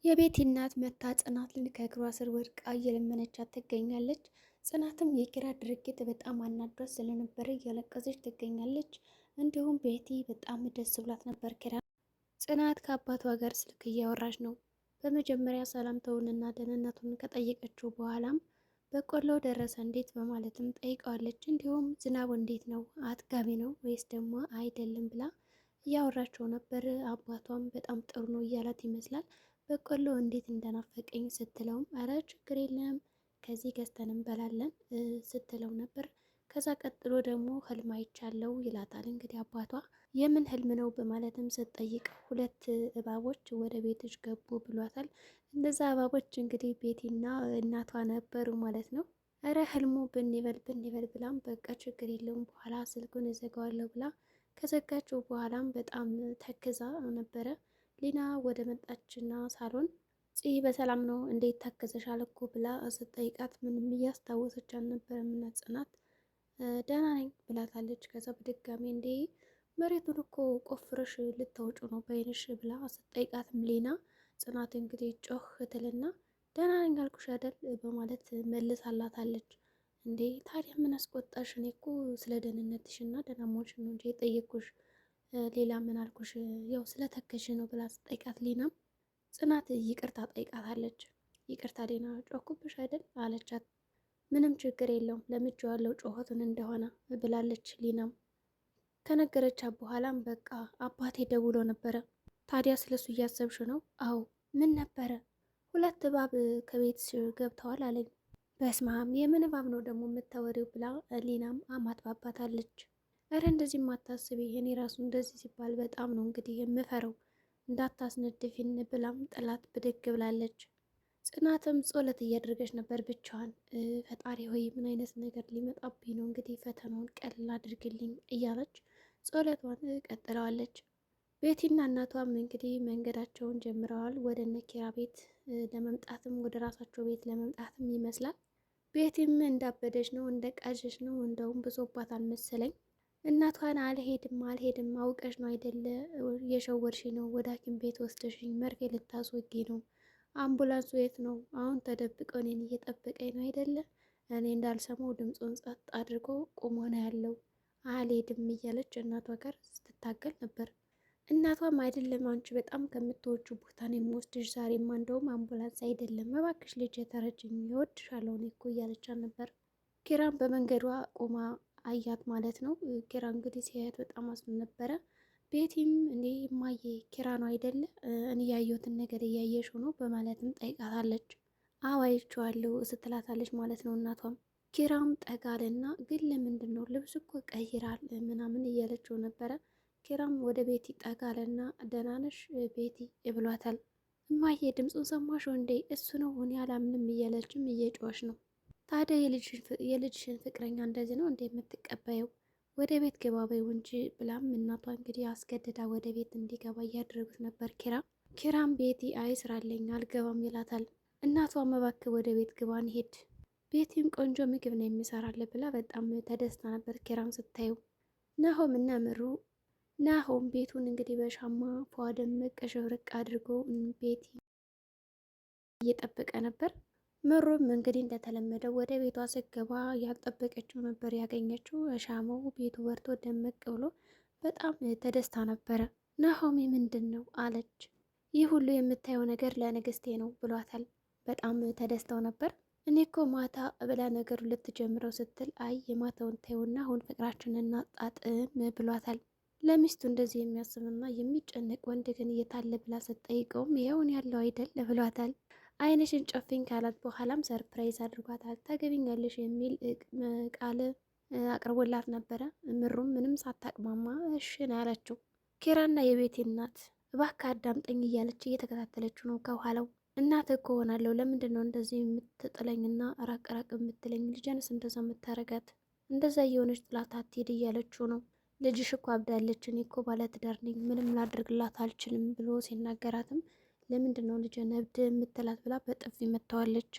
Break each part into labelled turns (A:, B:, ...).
A: የቤቲ እናት መታ ጽናትን ከእግሯ ስር ወድቃ እየለመነቻት ትገኛለች። ጽናትም የኪራ ድርጊት በጣም አናዷት ስለነበረ እያለቀሰች ትገኛለች። እንዲሁም ቤቲ በጣም ደስ ብላት ነበር። ኪራ ጽናት ከአባቷ ጋር ስልክ እያወራች ነው። በመጀመሪያ ሰላምታውንና ደህንነቱን ከጠየቀችው በኋላም በቆሎ ደረሰ እንዴት በማለትም ጠይቀዋለች። እንዲሁም ዝናቡ እንዴት ነው አጥጋቢ ነው ወይስ ደግሞ አይደለም ብላ እያወራቸው ነበር። አባቷም በጣም ጥሩ ነው እያላት ይመስላል። በቆሎ እንዴት እንደናፈቀኝ ስትለውም አረ ችግር የለም ከዚህ ገዝተን እንበላለን ስትለው ነበር። ከዛ ቀጥሎ ደግሞ ህልም አይቻለው ይላታል። እንግዲህ አባቷ የምን ህልም ነው በማለትም ስትጠይቅ ሁለት እባቦች ወደ ቤትሽ ገቡ ብሏታል። እነዛ እባቦች እንግዲህ ቤቲና እናቷ ነበሩ ማለት ነው። እረ ህልሙ ብንበል ብላም በቃ ችግር የለውም በኋላ ስልኩን እዘጋዋለሁ ብላ ከዘጋችው በኋላም በጣም ተክዛ ነበረ። ሊና ወደ መጣችና ሳሎን ጽይ በሰላም ነው እንዴት ታከዘሻል እኮ ብላ ስትጠይቃት ምንም እያስታወሰች አልነበረም። እና ጽናት ደህና ነኝ ብላታለች። ከዛ በድጋሚ እንዴ መሬቱን እኮ ቆፍረሽ ልታወጩ ነው በይንሽ ብላ ስትጠይቃትም ሊና ጽናት እንግዲህ ጮህ ትልና ደህና ነኝ አልኩሽ አይደል በማለት መልሳላታለች። እንዴ ታዲያ ምን አስቆጣሽ? እኔ እኮ ስለ ደህንነትሽ እና ደህና መሆንሽ ነው እንጂ የጠየኩሽ ሌላ ምን አልኩሽ? ያው ስለተከሽ ነው ብላ ስጠይቃት ሊናም ጽናት ይቅርታ ጠይቃታለች። ይቅርታ ሊና ጮኩብሽ አይደል አለቻት። ምንም ችግር የለውም ለምጄዋለሁ ጮኸቱን እንደሆነ ብላለች። ሊናም ከነገረቻት በኋላም በቃ አባቴ ደውሎ ነበረ። ታዲያ ስለሱ እያሰብሽ ነው? አዎ ምን ነበረ? ሁለት እባብ ከቤት ገብተዋል አለኝ። በስማም የምን እባብ ነው ደግሞ የምታወሪው ብላ ሊናም አማትባባታለች። እረ እንደዚህ ማታስቢ እኔ ራሱ እንደዚህ ሲባል በጣም ነው እንግዲህ የምፈረው እንዳታስነድፊን ብላም ጥላት ብድግ ብላለች። ጽናትም ጸሎት እያደረገች ነበር ብቻዋን። ፈጣሪ ሆይ ምን አይነት ነገር ሊመጣብኝ ነው እንግዲህ ፈተናውን ቀልል አድርግልኝ እያለች ጸሎቷን ቀጥለዋለች። ቤቲና እናቷም እንግዲህ መንገዳቸውን ጀምረዋል። ወደ ነኪራ ቤት ለመምጣትም ወደ ራሳቸው ቤት ለመምጣትም ይመስላል። ቤቲም እንዳበደች ነው እንደቃዠች ነው እንደውም ብሶባታል መሰለኝ። እናቷን አልሄድም አውቀሽ ነው አይደለ የሸወርሽ ነው ወደ ሐኪም ቤት ወስደሽኝ መርፌ ልታስወጊ ነው። አምቡላንሱ የት ነው? አሁን ተደብቀው እኔን እየጠበቀኝ ነው አይደለ? እኔ እንዳልሰማው ድምፁን ጸጥ አድርጎ ቁሞ ነው ያለው። አልሄድም እያለች እናቷ ጋር ስትታገል ነበር። እናቷም አይደለም አንቺ በጣም ከምትወጁ ቦታ ነው የምወስድሽ ዛሬማ እንደውም አምቡላንስ አይደለም እባክሽ ልጅ የተረጅኝ እወድሻለሁ እኔ እኮ እያለቻት ነበር። ኪራም በመንገዷ ቆማ አያት ማለት ነው። ኪራ እንግዲህ ሲያያት በጣም አዝኖ ነበረ። ቤቲም እንዴ እማዬ ኪራ ነው አይደለ እኔ ያየሁትን ነገር እያየሽው ነው በማለትም ጠይቃታለች። አዎ አይቼዋለሁ ስትላታለች ማለት ነው እናቷም። ኪራም ጠጋልና ግን ለምንድን ነው ልብስ እኮ ቀይራል ምናምን እያለችው ነበረ። ኪራም ወደ ቤቲ ጠጋልና ደህና ነሽ ቤቲ ብሏታል። እማዬ ድምፁን ሰማሽው እንዴ እሱ ነው እኔ አላምንም እያለችም እየጮኸች ነው። ታዲያ የልጅሽን ፍቅረኛ እንደዚህ ነው እንደ የምትቀበየው? ወደ ቤት ግባ በይው እንጂ ብላም እናቷ እንግዲህ አስገድዳ ወደ ቤት እንዲገባ እያደረጉት ነበር። ኪራም ቤቲ አይ ስራለኝ አልገባም ይላታል። እናቷም እባክህ ወደ ቤት ግባን ሄድ ቤቲም ቆንጆ ምግብ ነው የሚሰራለ ብላ በጣም ተደስታ ነበር ኪራም ስታየው። ናሆም እና ምሩ ናሆም ቤቱን እንግዲህ በሻማ ፏ ደመቅ ሽብርቅ አድርጎ ቤቲ እየጠበቀ ነበር። ምሩም እንግዲህ እንደተለመደው ወደ ቤቷ ስገባ ያልጠበቀችው ነበር ያገኘችው። ሻማው ቤቱ በርቶ ደመቅ ብሎ በጣም ተደስታ ነበረ። ናሆሚ ምንድን ነው አለች። ይህ ሁሉ የምታየው ነገር ለንግስቴ ነው ብሏታል። በጣም ተደስተው ነበር። እኔ እኮ ማታ ብላ ነገሩ ልትጀምረው ስትል አይ የማታውን ታየውና አሁን ፍቅራችንን እናጣጥም ብሏታል። ለሚስቱ እንደዚህ የሚያስብና የሚጨነቅ ወንድ ግን እየታለ ብላ ስትጠይቀውም ይኸውን ያለው አይደል ብሏታል። አይንሽን ጨፍኝ ካላት በኋላም ሰርፕራይዝ አድርጓታል። ታገቢኛለሽ የሚል ቃል አቅርቦላት ነበረ። ምሩም ምንም ሳታቅማማ እሺ ነው ያለችው። ኪራና የቤቴ እናት እባክህ አዳምጠኝ እያለች እየተከታተለችው ነው ከኋላው። እናት እኮ ሆናለሁ ለምንድን ነው እንደዚህ የምትጥለኝና ራቅ ራቅ የምትለኝ? ልጅንስ እንደዛ የምታረጋት እንደዛ እየሆነች ጥላት አትሄድ እያለችው ነው። ልጅሽ እኮ አብዳለች፣ እኔ እኮ ባለትዳር ነኝ፣ ምንም ላድርግላት አልችልም ብሎ ሲናገራትም ለምንድን ነው ልጅን እብድ የምትላት ብላ በጥፊ መታዋለች።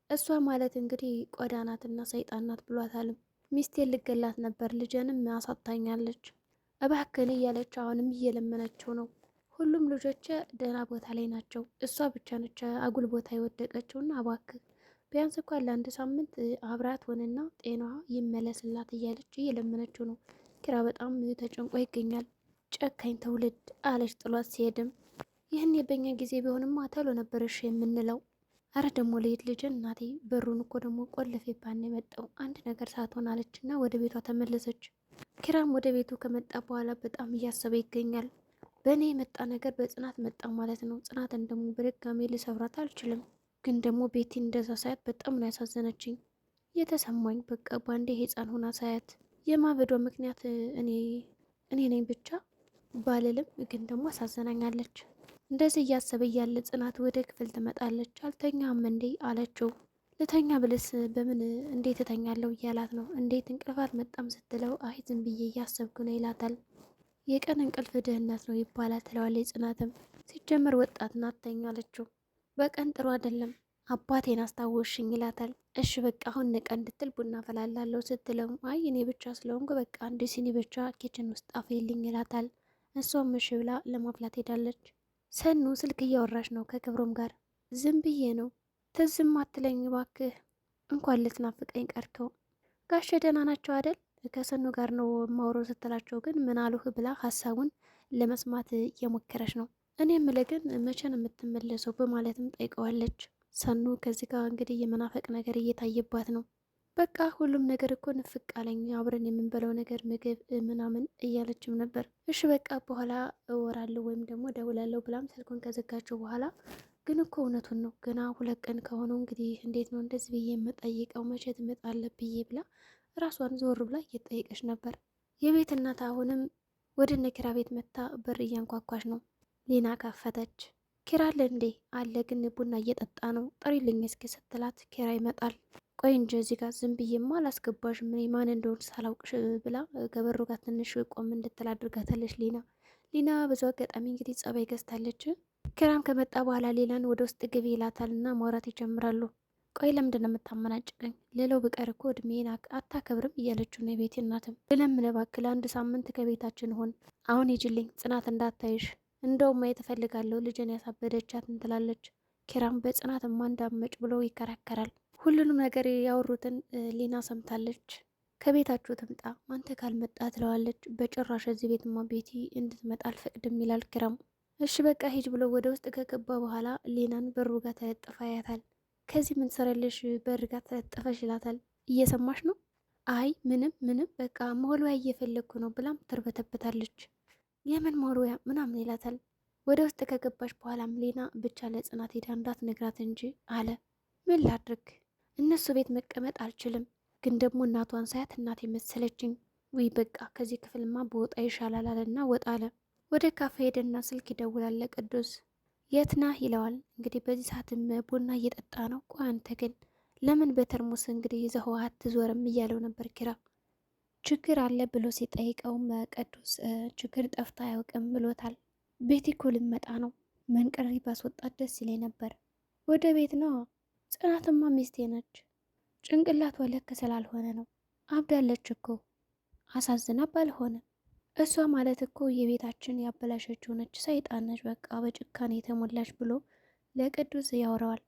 A: እሷ ማለት እንግዲህ ቆዳ ናትና ሰይጣን ናት ብሏታልም። ሚስቴን ልገላት ነበር ልጅንም አሳታኛለች እባክን እያለች አሁንም እየለመነችው ነው። ሁሉም ልጆች ደህና ቦታ ላይ ናቸው። እሷ ብቻ ነች አጉል ቦታ የወደቀችውና እባክህ ቢያንስ እንኳን ለአንድ ሳምንት አብራት ሆነና ጤናዋ ይመለስላት እያለች እየለመነችው ነው። ኪራ በጣም ተጨንቆ ይገኛል። ጨካኝ ትውልድ አለች ጥሏት ሲሄድም። ይህን የበኛ ጊዜ ቢሆንማ ተሎ ነበረሽ የምንለው። አረ ደግሞ ልሂድ ልጅን እናቴ በሩን እኮ ደግሞ ቆልፌ ባን የመጣው አንድ ነገር ሳትሆን አለችና ወደ ቤቷ ተመለሰች። ኪራም ወደ ቤቱ ከመጣ በኋላ በጣም እያሰበ ይገኛል። በእኔ የመጣ ነገር በጽናት መጣ ማለት ነው። ጽናትን ደግሞ በድጋሜ ልሰብራት አልችልም። ግን ደግሞ ቤቲን እንደዛ ሳያት በጣም ነው ያሳዘነችኝ የተሰማኝ። በቃ ባንዴ ህፃን ሆና ሳያት የማበዷ ምክንያት እኔ ነኝ ብቻ ባልልም፣ ግን ደግሞ አሳዘናኛለች። እንደዚህ እያሰበ እያለ ጽናት ወደ ክፍል ትመጣለች። አልተኛም እንዴ አለችው። ልተኛ ብልስ በምን እንዴት እተኛለሁ እያላት ነው። እንዴት እንቅልፋት መጣም ስትለው አይ ዝም ብዬ እያሰብኩ ነው ይላታል። የቀን እንቅልፍ ድህነት ነው ይባላል ትለዋለች ጽናትም። ሲጀመር ወጣት ናት ተኛ አለችው። በቀን ጥሩ አይደለም አባቴን አስታወሽኝ ይላታል። እሺ በቃ አሁን ንቀ እንድትል ቡና ፈላላለሁ ስትለው አይ እኔ ብቻ ስለሆንኩ በቃ አንድ ሲኒ ብቻ ኪችን ውስጥ አፍይልኝ ይላታል። እሷም እሺ ብላ ለማፍላት ሄዳለች። ሰኑ ስልክ እያወራች ነው ከክብሮም ጋር። ዝም ብዬ ነው ትዝም አትለኝ ባክህ፣ እንኳን ልትናፍቀኝ ቀርተው። ጋሼ ደህና ናቸው አደል? ከሰኑ ጋር ነው ማውሮ ስትላቸው ግን ምን አሉህ ብላ ሀሳቡን ለመስማት እየሞከረች ነው። እኔ የምልህ ግን መቼ ነው የምትመለሰው በማለትም ጠይቀዋለች። ሰኑ ከዚህ ጋር እንግዲህ የመናፈቅ ነገር እየታየባት ነው። በቃ ሁሉም ነገር እኮ ንፍቅ አለኝ፣ አብረን የምንበለው ነገር ምግብ ምናምን እያለችም ነበር። እሺ በቃ በኋላ እወራለሁ ወይም ደግሞ ደውላለሁ ብላም ስልኩን ከዘጋቸው በኋላ ግን እኮ እውነቱን ነው ገና 2 ቀን ከሆነው እንግዲህ እንዴት ነው እንደዚህ ብዬ የምጠይቀው መቼ ትመጣለህ ብዬ ብላ ራሷን ዞር ብላ እየጠየቀች ነበር። የቤት እናት አሁንም ወደ እነ ኪራ ቤት መታ በር እያንኳኳች ነው። ሊና ከፈተች። ኪራ አለ እንዴ? አለ ግን ቡና እየጠጣ ነው ጥሪልኝ እስኪ ስትላት ኪራ ይመጣል። ቆይ እንጂ እዚህ ጋር ዝም ብዬማ አላስገባሽም እኔ ማን እንደሆን ሳላውቅሽ ብላ ከበሩ ጋር ትንሽ ቆም እንድትል አድርጋታለች ሊና ብዙ አጋጣሚ እንግዲህ ጸባይ ገዝታለች። ኪራም ከመጣ በኋላ ሌላን ወደ ውስጥ ግቢ ይላታል እና ማውራት ይጀምራሉ። ቆይ ለምንድን ነው የምታመናጭቀኝ? ሌላው ብቀር እኮ እድሜን አታከብርም እያለችው ነው የቤት እናትም። ልለምን እባክህ ለአንድ ሳምንት ከቤታችን ሆን አሁን ሂጂልኝ ጽናት እንዳታይሽ፣ እንደውም ማየት እፈልጋለሁ ልጅን ያሳበደቻትን ትላለች። ኪራም በጽናትማ እንዳመጭ ብሎ ይከራከራል። ሁሉንም ነገር ያወሩትን ሊና ሰምታለች። ከቤታችሁ ትምጣ አንተ ካልመጣ ትለዋለች። በጭራሽ እዚህ ቤትማ ቤቲ እንድትመጣ አልፈቅድም ይላል ኪራም። እሺ በቃ ሂጅ ብሎ ወደ ውስጥ ከገባ በኋላ ሊናን በሩ ጋር ተለጥፋ ያያታል። ከዚህ ምን ትሰሪያለሽ በር ጋር ተለጠፈሽ ይላታል። እየሰማሽ ነው? አይ ምንም በቃ መወልወያ እየፈለግኩ ነው ብላም ትርበተበታለች። የምን መወልወያ ምናምን ይላታል። ወደ ውስጥ ከገባሽ በኋላም ሌና ብቻ ለጽናት ሄዳ እንዳትነግራት እንጂ አለ። ምን ላድርግ እነሱ ቤት መቀመጥ አልችልም፣ ግን ደግሞ እናቷን ሳያት እናቴ መሰለችኝ። ውይ በቃ ከዚህ ክፍልማ በወጣ ይሻላል አለና ወጣ አለ። ወደ ካፌ ሄደና ስልክ ይደውላል ቅዱስ። የት ነህ ይለዋል። እንግዲህ በዚህ ሰዓትም ቡና እየጠጣ ነው። ቆይ አንተ ግን ለምን በተርሙስ እንግዲህ ይዘኸው አትዞርም እያለው ነበር ኪራ። ችግር አለ ብሎ ሲጠይቀውም ቅዱስ ችግር ጠፍቶ አያውቅም ብሎታል። ቤት እኮ ልመጣ ነው መንቀሪ ባስወጣት ደስ ይለኝ ነበር። ወደ ቤት ነው። ጽናትማ ሚስቴ ነች። ጭንቅላቷ ልክ ስላልሆነ ነው። አብዳለች እኮ አሳዝና ባልሆነ እሷ ማለት እኮ የቤታችን ያበላሸችው ነች፣ ሰይጣን ነች፣ በቃ በጭካኔ የተሞላች ብሎ ለቅዱስ ያወራዋል።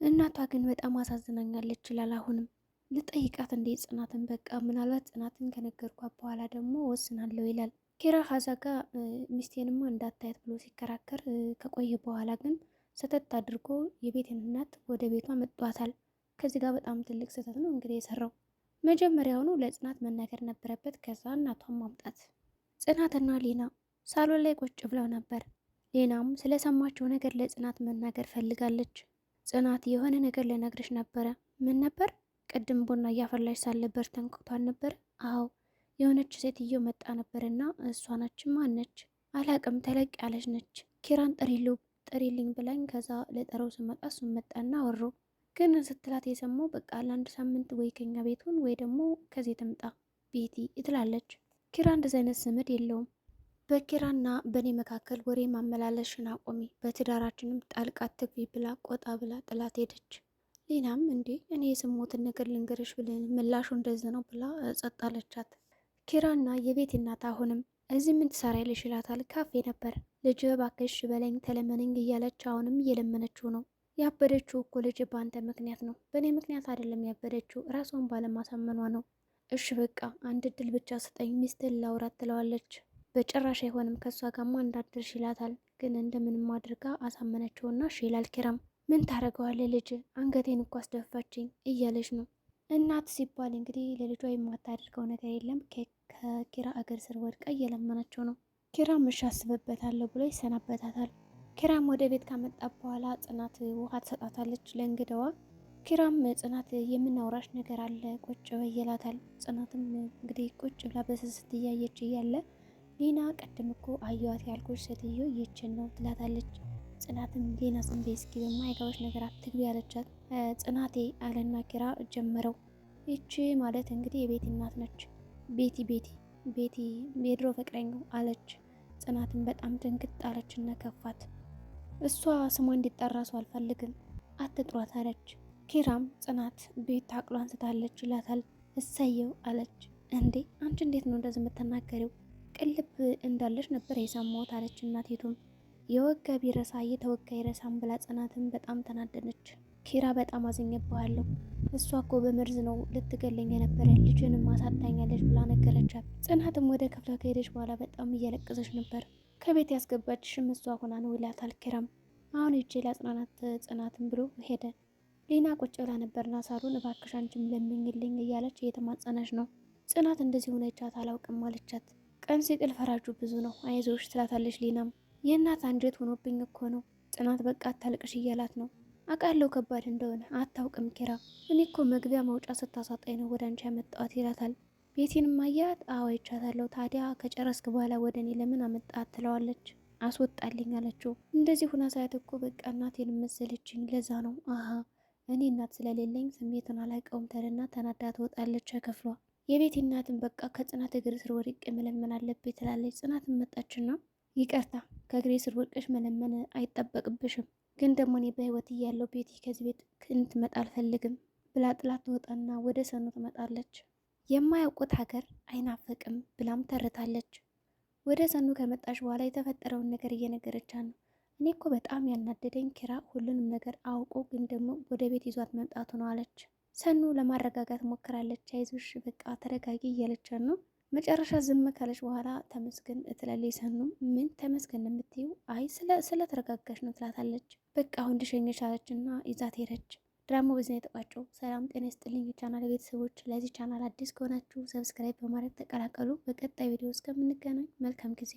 A: እናቷ ግን በጣም አሳዝናኛለች ይላል። አሁንም ልጠይቃት እንዴ ጽናትን፣ በቃ ምናልባት ጽናትን ከነገርኳት በኋላ ደግሞ ወስናለሁ ይላል። ኪራ ሀዛጋ ሚስቴንማ እንዳታየት ብሎ ሲከራከር ከቆየ በኋላ ግን ሰተት አድርጎ የቤትን እናት ወደ ቤቷ መጧታል። ከዚህ ጋር በጣም ትልቅ ስህተት ነው እንግዲህ የሰራው። መጀመሪያውኑ ለጽናት መናገር ነበረበት፣ ከዛ እናቷን ማምጣት። ጽናትና ሊና ሳሎን ላይ ቁጭ ብለው ነበር። ሊናም ስለሰማችው ነገር ለጽናት መናገር ፈልጋለች። ጽናት የሆነ ነገር ልነግርሽ ነበረ። ምን ነበር? ቅድም ቡና እያፈላሽ ሳለ በር ተንኳኳቷል ነበር። አዎ የሆነች ሴትዮ መጣ ነበርና እሷ ነች። ማነች? አላቅም፣ ተለቅ ያለች ነች። ኪራን ጥሪልኝ ብላኝ ከዛ ለጠረው ስመጣ እሱን መጣና ወሮ ግን ስትላት የሰማው በቃ ለአንድ ሳምንት ወይ ከኛ ቤቱን ወይ ደግሞ ከዚህ ትምጣ ቤቲ ትላለች። ኪራ እንደዚህ አይነት ስምድ የለውም። በኪራና በእኔ መካከል ወሬ ማመላለሽን አቆሚ፣ በትዳራችንም ጣልቃ አትግቢ ብላ ቆጣ ብላ ጥላት ሄደች። ሊናም እንዴ እኔ የሰማሁትን ነገር ልንገርሽ ብለን ምላሹ እንደዚህ ነው ብላ ጸጥ አለቻት። ኪራና የቤት እናት አሁንም እዚህ ምን ትሰሪያለሽ ይላታል። ካፌ ነበር ልጅ እባክሽ በለኝ ተለመነኝ እያለች አሁንም እየለመነችው ነው። ያበደችው እኮ ልጅ በአንተ ምክንያት ነው፣ በእኔ ምክንያት አይደለም ያበደችው፣ ራሷን ባለማሳመኗ ነው። እሺ በቃ አንድ እድል ብቻ ስጠኝ፣ ሚስትህን ላውራት ትለዋለች። በጭራሽ አይሆንም ከእሷ ጋማ እንዳደርሽ ይላታል። ግን እንደምንም አድርጋ አሳመነችውና እሺ ይላል ኪራም። ምን ታደርገዋለህ ልጅ አንገቴን እኮ አስደፋችኝ እያለች ነው። እናት ሲባል እንግዲህ ለልጇ የማታደርገው ነገር የለም። ከኪራ እግር ስር ወድቃ እየለመነችው ነው። ኪራም እሺ አስብበታለሁ ብሎ ይሰናበታታል። ኪራም ወደ ቤት ካመጣ በኋላ ጽናት ውሃ ትሰጣታለች ለእንግዳዋ። ኪራም ጽናት የምናውራሽ ነገር አለ ቁጭ በይ ይላታል። ጽናትም እንግዲህ ቁጭ ብላ በስስት እያየች እያለ ሊና ቀድም እኮ አየዋት ያልኩሽ ሴትዮ ይችን ነው ትላታለች። ጽናትም ሊና ዝም በይ እስኪ በማይጋዎች ነገር አትግቢ ያለቻት። ጽናቴ አለና ኪራ ጀመረው። ይቺ ማለት እንግዲህ የቤቲ እናት ነች። ቤቲ የድሮ ፍቅረኛው አለች። ጽናትን በጣም ድንግጥ አለችና ከፋት። እሷ ስሟ እንዲጠራ ሰው አልፈልግም አትጥሯት አለች። ኪራም ጽናት ቤት አቅሏን ስታለች ይላታል። እሰየው አለች። እንዴ አንቺ እንዴት ነው እንደዚህ የምትናገሪው? ቅልብ እንዳለች ነበር የሰማሁት አለች እናቲቱም። የወጋ ቢረሳ የተወጋ ይረሳም ብላ ጽናትን በጣም ተናደነች። ኪራ በጣም አዝኜብሃለሁ፣ እሷ እኮ በመርዝ ነው ልትገለኝ የነበረ ልጅንም ማሳጣኛለች ብላ ነገረቻት። ጽናትም ወደ ክፍሏ ከሄደች በኋላ በጣም እያለቀሰች ነበር። ከቤት ያስገባችሽም እሷ ሆና ነው ይላታል ኪራም። አሁን ሂጄ ለጽናናት ጽናትን ብሎ ሄደ። ሊና ቁጭ ብላ ነበርና ሳሩን እባክሽ አንቺም ለምኝልኝ እያለች እየተማጸነች ነው። ጽናት እንደዚህ ሆነቻት አላውቅም አለቻት። ቀን ሲጥል ፈራጁ ብዙ ነው አይዞሽ ትላታለች። ሊናም የእናት አንጀት ሆኖብኝ እኮ ነው ጽናት በቃ አታልቅሽ እያላት ነው። አውቃለሁ ከባድ እንደሆነ አታውቅም ኪራ፣ እኔ እኮ መግቢያ መውጫ ስታሳጣኝ ነው ወደ አንቺ ያመጣት ይላታል። ቤቲንም አያት አዎ ይቻታለሁ፣ ታዲያ ከጨረስክ በኋላ ወደ እኔ ለምን አመጣት ትለዋለች። አስወጣልኝ አለችው። እንደዚህ ሁና ሳያት እኮ በቃ እናቴን መሰለችኝ ለዛ ነው። አሀ እኔ እናት ስለሌለኝ ስሜቱን አላውቀውም ተልና ተናዳ ትወጣለች ከክፍሏ። የቤቲ እናትን በቃ ከጽናት እግር ስር ወድቄ መለመን አለብኝ ትላለች። ጽናትን መጣችና ይቅርታ ከእግሬ ስር ወድቀሽ መለመን አይጠበቅብሽም፣ ግን ደግሞ እኔ በህይወት እያለሁ ቤቲ ከዚህ ቤት እንድትመጣ አልፈልግም ብላ ጥላት ትወጣና ወደ ሰኑ ትመጣለች። የማያውቁት ሀገር አይናፍቅም ብላም ተርታለች። ወደ ሰኑ ከመጣች በኋላ የተፈጠረውን ነገር እየነገረቻት ነው። እኔ እኮ በጣም ያናደደኝ ኪራ ሁሉንም ነገር አውቆ ግን ደግሞ ወደ ቤት ይዟት መምጣቱ ነው አለች። ሰኑ ለማረጋጋት ሞክራለች። አይዞሽ በቃ ተረጋጊ እያለቻት ነው። መጨረሻ ዝም ካለች በኋላ ተመስገን ትላለች። ሰኑ ምን ተመስገን የምትይው? አይ ስለ ተረጋጋሽ ነው ትላታለች። በቃ አሁን እንድሸኝሽ አለችና ይዛት ሄደች። ድራማው በዚህ ነው የተቋጨው። ሰላም ጤና ይስጥልኝ የቻናል ቤተሰቦች። ለዚህ ቻናል አዲስ ከሆናችሁ ሰብስክራይብ በማድረግ ተቀላቀሉ። በቀጣይ ቪዲዮ እስከምንገናኝ መልካም ጊዜ